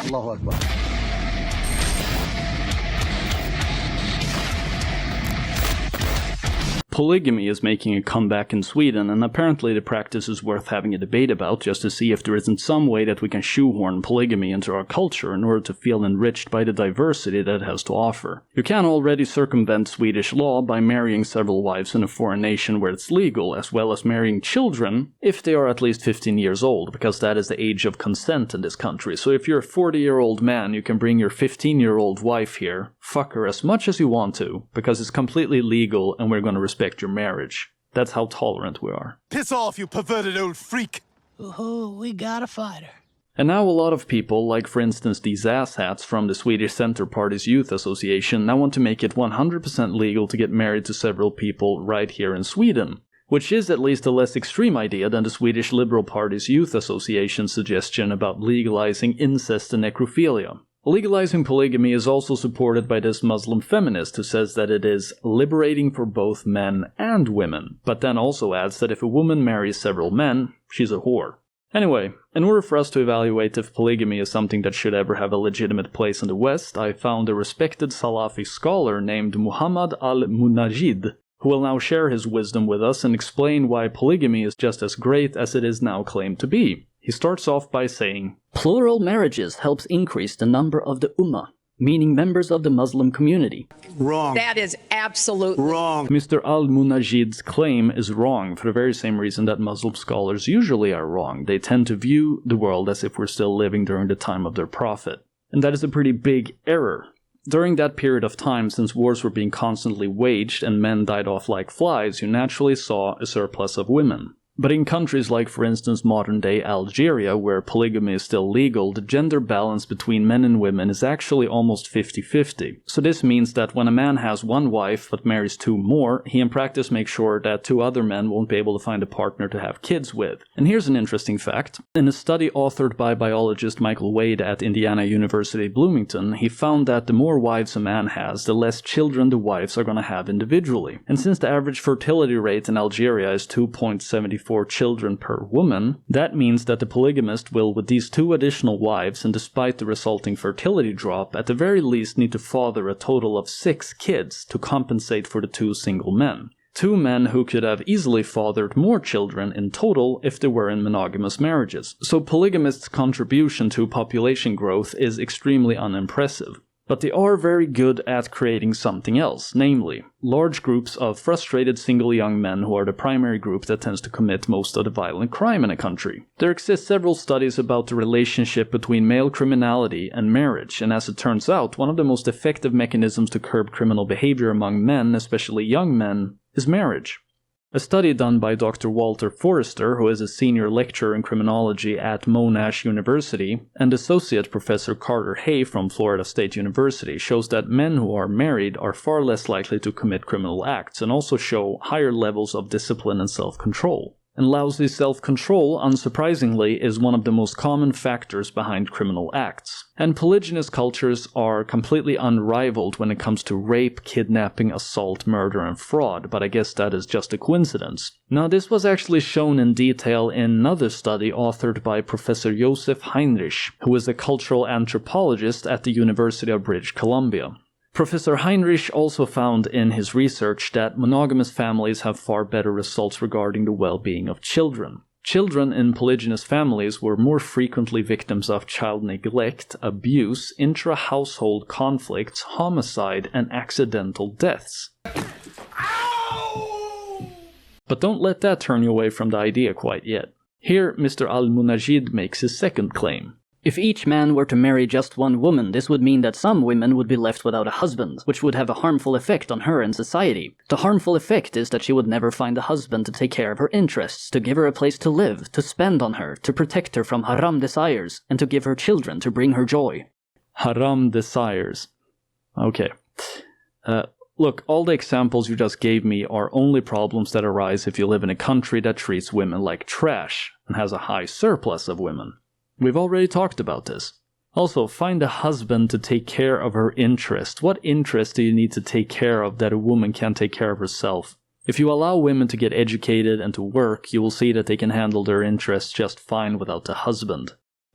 Allahu Akbar. Polygamy is making a comeback in Sweden, and apparently the practice is worth having a debate about just to see if there isn't some way that we can shoehorn polygamy into our culture in order to feel enriched by the diversity that it has to offer. You can already circumvent Swedish law by marrying several wives in a foreign nation where it's legal, as well as marrying children if they are at least 15 years old, because that is the age of consent in this country. So if you're a 40-year-old man, you can bring your 15-year-old wife here, fuck her as much as you want to, because it's completely legal and we're going to respect your marriage. That's how tolerant we are. Piss off, you perverted old freak! Ooh, we got a fighter. And now a lot of people, like for instance these asshats from the Swedish Centre Party's Youth Association, now want to make it 100% legal to get married to several people right here in Sweden, which is at least a less extreme idea than the Swedish Liberal Party's Youth Association suggestion about legalizing incest and necrophilia. Legalizing polygamy is also supported by this Muslim feminist who says that it is liberating for both men and women, but then also adds that if a woman marries several men, she's a whore. Anyway, in order for us to evaluate if polygamy is something that should ever have a legitimate place in the West, I found a respected Salafi scholar named Muhammad al-Munajid, who will now share his wisdom with us and explain why polygamy is just as great as it is now claimed to be. He starts off by saying, "Plural marriages helps increase the number of the Ummah, meaning members of the Muslim community." Wrong. That is absolutely Wrong. Mr. al-Munajid's claim is wrong for the very same reason that Muslim scholars usually are wrong. They tend to view the world as if we're still living during the time of their prophet. And that is a pretty big error. During that period of time, since wars were being constantly waged and men died off like flies, you naturally saw a surplus of women. But in countries like, for instance, modern-day Algeria, where polygamy is still legal, the gender balance between men and women is actually almost 50-50. So this means that when a man has one wife but marries two more, he in practice makes sure that two other men won't be able to find a partner to have kids with. And here's an interesting fact. In a study authored by biologist Michael Wade at Indiana University Bloomington, he found that the more wives a man has, the less children the wives are going to have individually. And since the average fertility rate in Algeria is 2.74 children per woman, that means that the polygamist will, with these two additional wives, and despite the resulting fertility drop, at the very least need to father a total of 6 kids to compensate for the 2 single men. 2 men who could have easily fathered more children in total if they were in monogamous marriages. So polygamists' contribution to population growth is extremely unimpressive. But they are very good at creating something else, namely, large groups of frustrated single young men who are the primary group that tends to commit most of the violent crime in a country. There exist several studies about the relationship between male criminality and marriage, and as it turns out, one of the most effective mechanisms to curb criminal behavior among men, especially young men, is marriage. A study done by Dr. Walter Forrester, who is a senior lecturer in criminology at Monash University, and Associate Professor Carter Hay from Florida State University, shows that men who are married are far less likely to commit criminal acts and also show higher levels of discipline and self-control. And lousy self-control, unsurprisingly, is one of the most common factors behind criminal acts. And polygynous cultures are completely unrivaled when it comes to rape, kidnapping, assault, murder, and fraud, but I guess that is just a coincidence. Now, this was actually shown in detail in another study authored by Professor Josef Heinrich, who is a cultural anthropologist at the University of British Columbia. Professor Heinrich also found in his research that monogamous families have far better results regarding the well-being of children. Children in polygynous families were more frequently victims of child neglect, abuse, intra-household conflicts, homicide, and accidental deaths. Ow! But don't let that turn you away from the idea quite yet. Here, Mr. Al-Munajid makes his second claim. If each man were to marry just one woman, this would mean that some women would be left without a husband, which would have a harmful effect on her and society. The harmful effect is that she would never find a husband to take care of her interests, to give her a place to live, to spend on her, to protect her from haram desires, and to give her children to bring her joy. Haram desires. Okay. Look, all the examples you just gave me are only problems that arise if you live in a country that treats women like trash and has a high surplus of women. We've already talked about this. Also, find a husband to take care of her interest. What interest do you need to take care of that a woman can't take care of herself? If you allow women to get educated and to work, you will see that they can handle their interests just fine without a husband.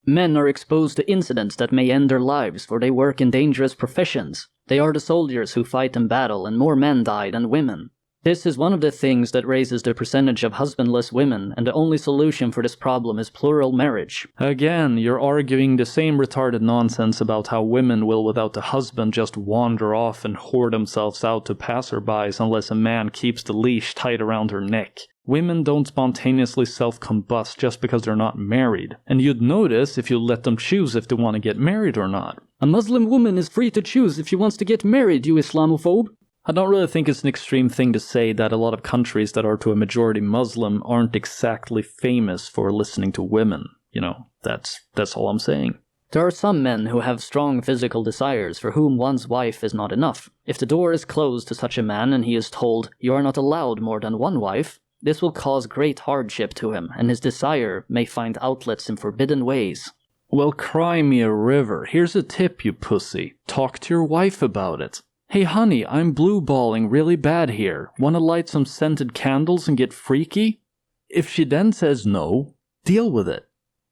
Men are exposed to incidents that may end their lives, for they work in dangerous professions. They are the soldiers who fight in battle, and more men die than women. This is one of the things that raises the percentage of husbandless women, and the only solution for this problem is plural marriage. Again, you're arguing the same retarded nonsense about how women will without a husband just wander off and whore themselves out to passerbys unless a man keeps the leash tight around her neck. Women don't spontaneously self-combust just because they're not married, and you'd notice if you let them choose if they want to get married or not. A Muslim woman is free to choose if she wants to get married, you Islamophobe. I don't really think it's an extreme thing to say that a lot of countries that are to a majority Muslim aren't exactly famous for listening to women. You know, that's all I'm saying. There are some men who have strong physical desires for whom one's wife is not enough. If the door is closed to such a man and he is told, "You are not allowed more than one wife," this will cause great hardship to him, and his desire may find outlets in forbidden ways. Well, cry me a river. Here's a tip, you pussy. Talk to your wife about it. Hey honey, I'm blue-balling really bad here. Wanna light some scented candles and get freaky? If she then says no, deal with it.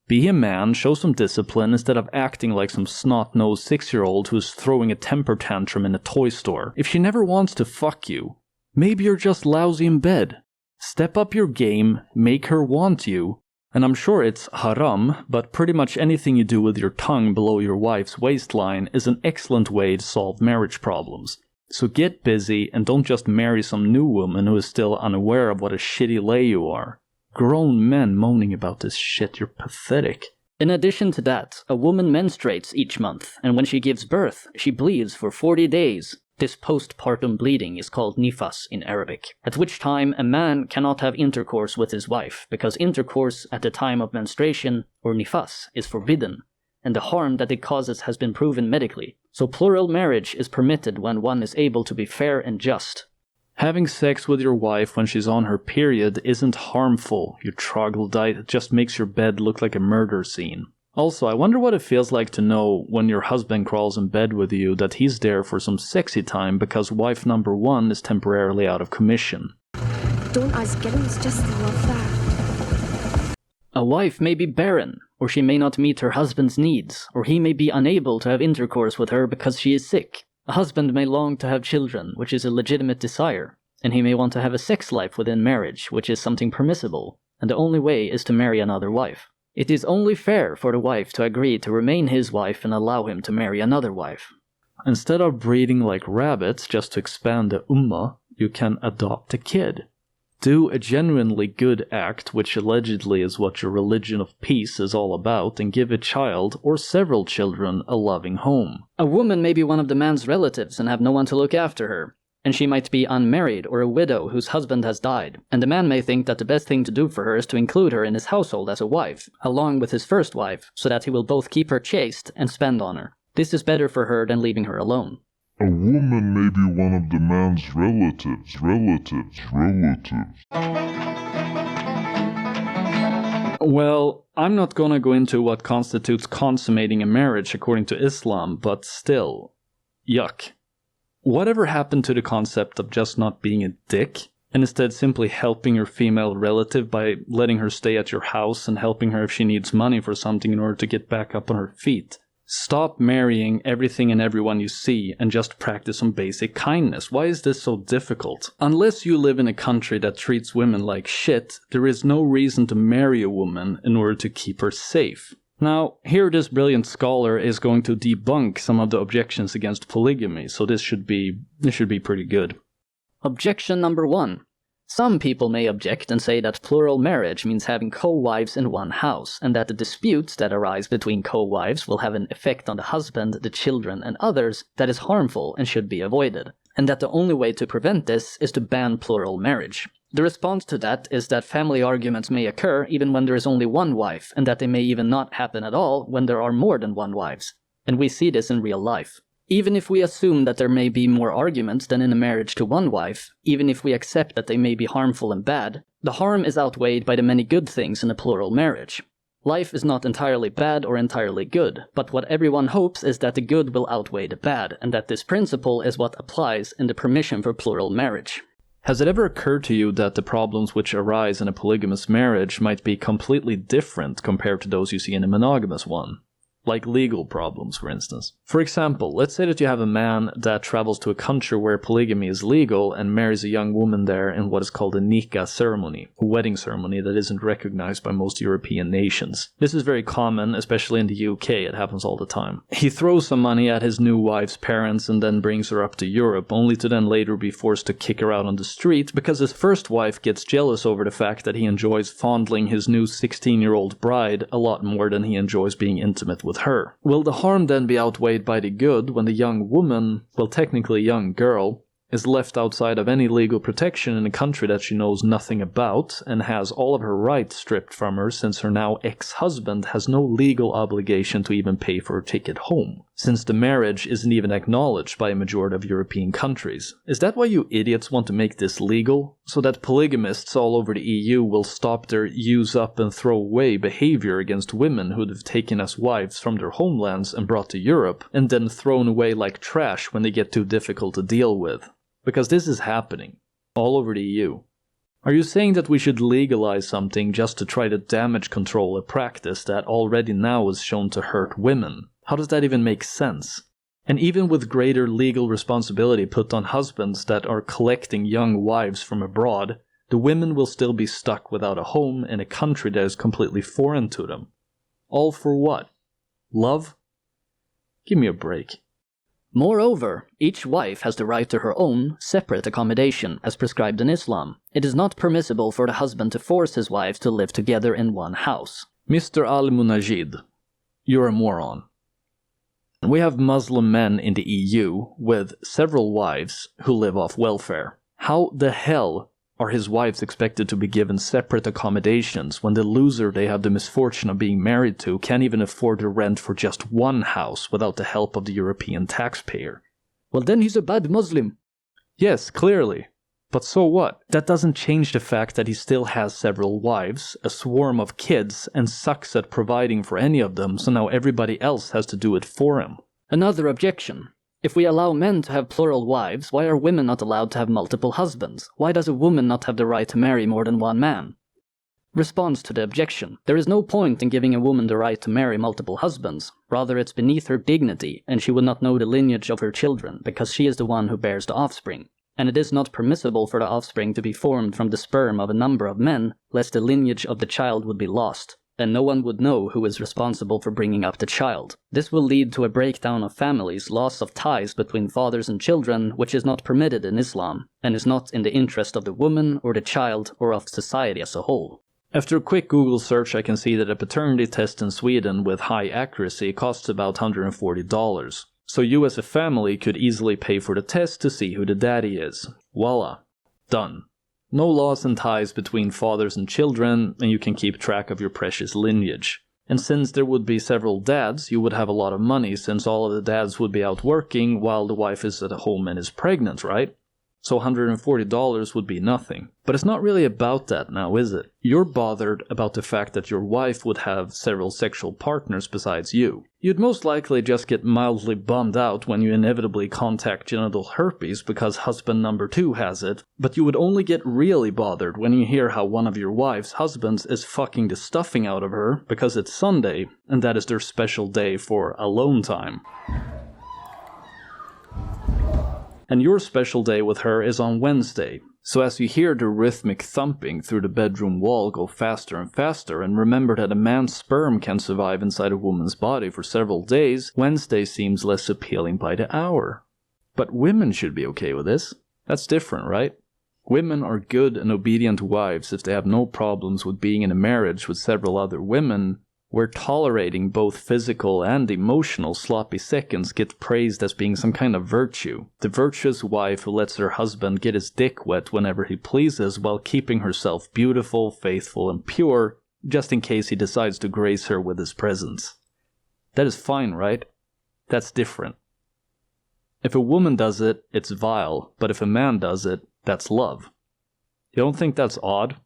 Be a man, show some discipline instead of acting like some snot-nosed 6-year-old who's throwing a temper tantrum in a toy store. If she never wants to fuck you, maybe you're just lousy in bed. Step up your game, make her want you, and I'm sure it's haram, but pretty much anything you do with your tongue below your wife's waistline is an excellent way to solve marriage problems. So get busy and don't just marry some new woman who is still unaware of what a shitty lay you are. Grown men moaning about this shit, you're pathetic. In addition to that, a woman menstruates each month, and when she gives birth, she bleeds for 40 days. This postpartum bleeding is called nifas in Arabic, at which time a man cannot have intercourse with his wife, because intercourse at the time of menstruation, or nifas, is forbidden, and the harm that it causes has been proven medically. So plural marriage is permitted when one is able to be fair and just. Having sex with your wife when she's on her period isn't harmful, you troglodyte. It just makes your bed look like a murder scene. Also, I wonder what it feels like to know when your husband crawls in bed with you that he's there for some sexy time because wife number 1 is temporarily out of commission. Don't ask getting it's just love that. A wife may be barren, or she may not meet her husband's needs, or he may be unable to have intercourse with her because she is sick. A husband may long to have children, which is a legitimate desire, and he may want to have a sex life within marriage, which is something permissible, and the only way is to marry another wife. It is only fair for the wife to agree to remain his wife and allow him to marry another wife. Instead of breeding like rabbits just to expand the ummah, you can adopt a kid. Do a genuinely good act, which allegedly is what your religion of peace is all about, and give a child or several children a loving home. A woman may be one of the man's relatives and have no one to look after her. And she might be unmarried or a widow whose husband has died, and the man may think that the best thing to do for her is to include her in his household as a wife, along with his first wife, so that he will both keep her chaste and spend on her. This is better for her than leaving her alone. A woman may be one of the man's relatives. Well, I'm not gonna go into what constitutes consummating a marriage according to Islam, but still, yuck. Whatever happened to the concept of just not being a dick, and instead simply helping your female relative by letting her stay at your house and helping her if she needs money for something in order to get back up on her feet? Stop marrying everything and everyone you see and just practice some basic kindness. Why is this so difficult? Unless you live in a country that treats women like shit, there is no reason to marry a woman in order to keep her safe. Now, here this brilliant scholar is going to debunk some of the objections against polygamy, so this should be pretty good. Objection number 1. Some people may object and say that plural marriage means having co-wives in one house, and that the disputes that arise between co-wives will have an effect on the husband, the children, and others that is harmful and should be avoided, and that the only way to prevent this is to ban plural marriage. The response to that is that family arguments may occur even when there is only one wife, and that they may even not happen at all when there are more than one wives. And we see this in real life. Even if we assume that there may be more arguments than in a marriage to one wife, even if we accept that they may be harmful and bad, the harm is outweighed by the many good things in a plural marriage. Life is not entirely bad or entirely good, but what everyone hopes is that the good will outweigh the bad, and that this principle is what applies in the permission for plural marriage. Has it ever occurred to you that the problems which arise in a polygamous marriage might be completely different compared to those you see in a monogamous one? Like legal problems, for instance. For example, let's say that you have a man that travels to a country where polygamy is legal and marries a young woman there in what is called a nikah ceremony, a wedding ceremony that isn't recognized by most European nations. This is very common, especially in the UK, it happens all the time. He throws some money at his new wife's parents and then brings her up to Europe, only to then later be forced to kick her out on the street because his first wife gets jealous over the fact that he enjoys fondling his new 16-year-old bride a lot more than he enjoys being intimate with her. Will the harm then be outweighed by the good when the young woman, well technically young girl, is left outside of any legal protection in a country that she knows nothing about and has all of her rights stripped from her since her now ex-husband has no legal obligation to even pay for her ticket home, since the marriage isn't even acknowledged by a majority of European countries? Is that why you idiots want to make this legal? So that polygamists all over the EU will stop their use up and throw away behavior against women who'd have taken as wives from their homelands and brought to Europe, and then thrown away like trash when they get too difficult to deal with? Because this is happening all over the EU. Are you saying that we should legalize something just to try to damage control a practice that already now is shown to hurt women? How does that even make sense? And even with greater legal responsibility put on husbands that are collecting young wives from abroad, the women will still be stuck without a home in a country that is completely foreign to them. All for what? Love? Give me a break. Moreover, each wife has the right to her own, separate accommodation, as prescribed in Islam. It is not permissible for the husband to force his wives to live together in one house. Mr. Al-Munajid, you're a moron. We have Muslim men in the EU with several wives who live off welfare. How the hell are his wives expected to be given separate accommodations when the loser they have the misfortune of being married to can't even afford the rent for just one house without the help of the European taxpayer? Well, then he's a bad Muslim. Yes, clearly. But so what? That doesn't change the fact that he still has several wives, a swarm of kids, and sucks at providing for any of them, so now everybody else has to do it for him. Another objection. If we allow men to have plural wives, why are women not allowed to have multiple husbands? Why does a woman not have the right to marry more than one man? Response to the objection. There is no point in giving a woman the right to marry multiple husbands. Rather, it's beneath her dignity, and she would not know the lineage of her children, because she is the one who bears the offspring. And it is not permissible for the offspring to be formed from the sperm of a number of men, lest the lineage of the child would be lost, and no one would know who is responsible for bringing up the child. This will lead to a breakdown of families, loss of ties between fathers and children, which is not permitted in Islam, and is not in the interest of the woman or the child or of society as a whole. After a quick Google search, I can see that a paternity test in Sweden with high accuracy costs about $140. So you as a family could easily pay for the test to see who the daddy is. Voila. Done. No loss and ties between fathers and children, and you can keep track of your precious lineage. And since there would be several dads, you would have a lot of money since all of the dads would be out working while the wife is at home and is pregnant, right? So $140 would be nothing. But it's not really about that now, is it? You're bothered about the fact that your wife would have several sexual partners besides you. You'd most likely just get mildly bummed out when you inevitably contact genital herpes because husband number 2 has it, but you would only get really bothered when you hear how one of your wife's husbands is fucking the stuffing out of her because it's Sunday, and that is their special day for alone time. And your special day with her is on Wednesday. So as you hear the rhythmic thumping through the bedroom wall go faster and faster, and remember that a man's sperm can survive inside a woman's body for several days, Wednesday seems less appealing by the hour. But women should be okay with this. That's different, right? Women are good and obedient wives if they have no problems with being in a marriage with several other women, where tolerating both physical and emotional sloppy seconds gets praised as being some kind of virtue. The virtuous wife who lets her husband get his dick wet whenever he pleases while keeping herself beautiful, faithful, and pure, just in case he decides to grace her with his presence. That is fine, right? That's different. If a woman does it, it's vile, but if a man does it, that's love. You don't think that's odd?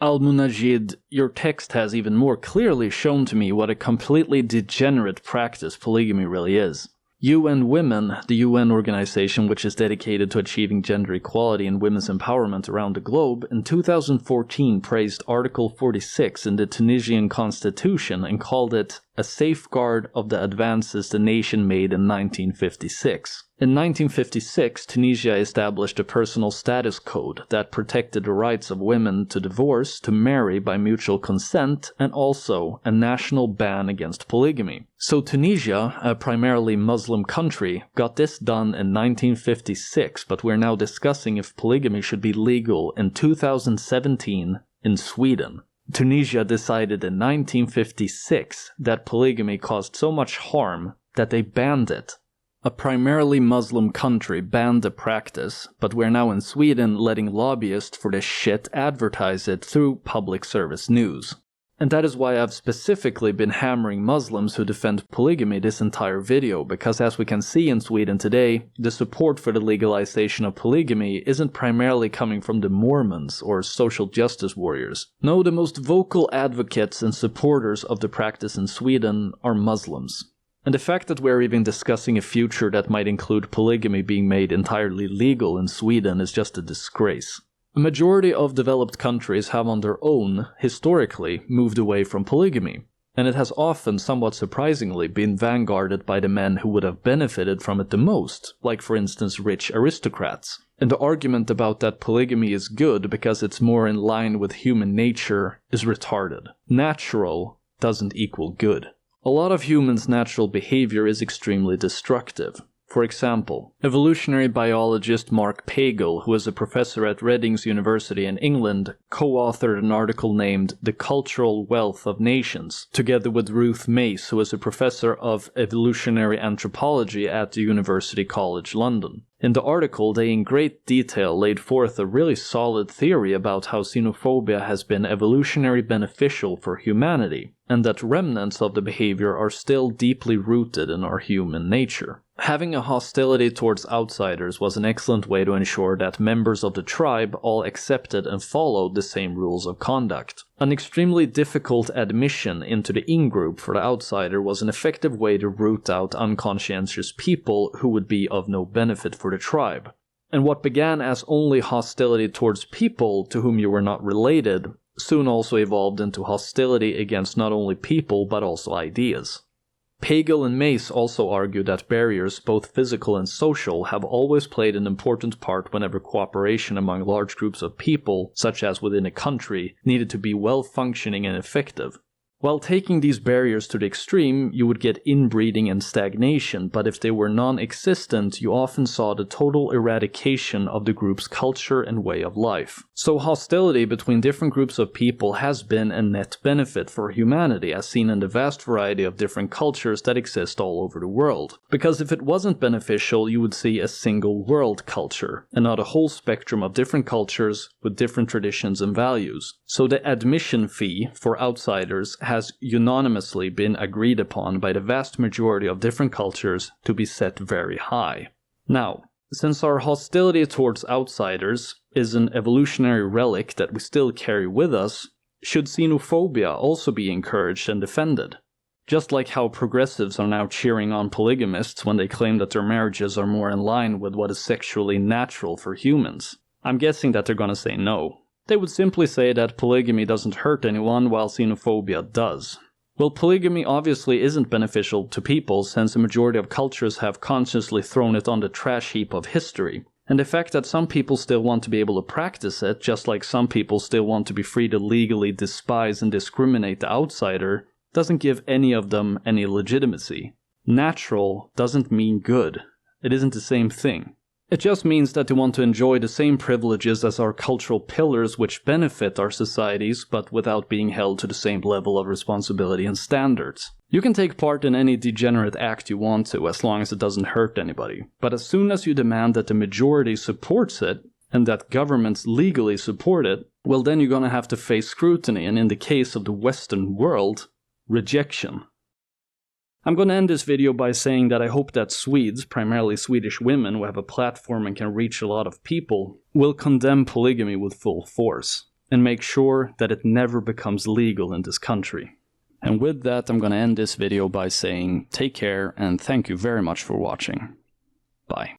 Al-Munajid, your text has even more clearly shown to me what a completely degenerate practice polygamy really is. UN Women, the UN organization which is dedicated to achieving gender equality and women's empowerment around the globe, in 2014 praised Article 46 in the Tunisian constitution and called it a safeguard of the advances the nation made in 1956. In 1956, Tunisia established a personal status code that protected the rights of women to divorce, to marry by mutual consent, and also a national ban against polygamy. So Tunisia, a primarily Muslim country, got this done in 1956, but we're now discussing if polygamy should be legal in 2017 in Sweden. Tunisia decided in 1956 that polygamy caused so much harm that they banned it. A primarily Muslim country banned the practice, but we're now in Sweden letting lobbyists for this shit advertise it through public service news. And that is why I've specifically been hammering Muslims who defend polygamy this entire video, because as we can see in Sweden today, the support for the legalization of polygamy isn't primarily coming from the Mormons or social justice warriors. No, the most vocal advocates and supporters of the practice in Sweden are Muslims. And the fact that we're even discussing a future that might include polygamy being made entirely legal in Sweden is just a disgrace. A majority of developed countries have on their own, historically, moved away from polygamy, and it has often, somewhat surprisingly, been vanguarded by the men who would have benefited from it the most, like for instance rich aristocrats. And the argument about that polygamy is good because it's more in line with human nature is retarded. Natural doesn't equal good. A lot of humans' natural behavior is extremely destructive. For example, evolutionary biologist Mark Pagel, who is a professor at Reading University in England, co-authored an article named The Cultural Wealth of Nations, together with Ruth Mace, who is a professor of evolutionary anthropology at the University College London. In the article, they in great detail laid forth a really solid theory about how xenophobia has been evolutionarily beneficial for humanity, and that remnants of the behavior are still deeply rooted in our human nature. Having a hostility towards outsiders was an excellent way to ensure that members of the tribe all accepted and followed the same rules of conduct. An extremely difficult admission into the in-group for the outsider was an effective way to root out unconscientious people who would be of no benefit for the tribe. And what began as only hostility towards people to whom you were not related soon also evolved into hostility against not only people but also ideas. Pagel and Mace also argue that barriers, both physical and social, have always played an important part whenever cooperation among large groups of people, such as within a country, needed to be well-functioning and effective. While taking these barriers to the extreme, you would get inbreeding and stagnation, but if they were non-existent, you often saw the total eradication of the group's culture and way of life. So hostility between different groups of people has been a net benefit for humanity, as seen in the vast variety of different cultures that exist all over the world. Because if it wasn't beneficial, you would see a single world culture, and not a whole spectrum of different cultures with different traditions and values. So the admission fee for outsiders has unanimously been agreed upon by the vast majority of different cultures to be set very high. Now, since our hostility towards outsiders is an evolutionary relic that we still carry with us, should xenophobia also be encouraged and defended? Just like how progressives are now cheering on polygamists when they claim that their marriages are more in line with what is sexually natural for humans. I'm guessing that they're gonna say no. They would simply say that polygamy doesn't hurt anyone while xenophobia does. Well, polygamy obviously isn't beneficial to people since a majority of cultures have consciously thrown it on the trash heap of history. And the fact that some people still want to be able to practice it, just like some people still want to be free to legally despise and discriminate the outsider, doesn't give any of them any legitimacy. Natural doesn't mean good. It isn't the same thing. It just means that they want to enjoy the same privileges as our cultural pillars which benefit our societies, but without being held to the same level of responsibility and standards. You can take part in any degenerate act you want to, as long as it doesn't hurt anybody. But as soon as you demand that the majority supports it, and that governments legally support it, well then you're gonna have to face scrutiny, and in the case of the Western world, rejection. I'm going to end this video by saying that I hope that Swedes, primarily Swedish women who have a platform and can reach a lot of people, will condemn polygamy with full force, and make sure that it never becomes legal in this country. And with that, I'm gonna end this video by saying take care and thank you very much for watching. Bye.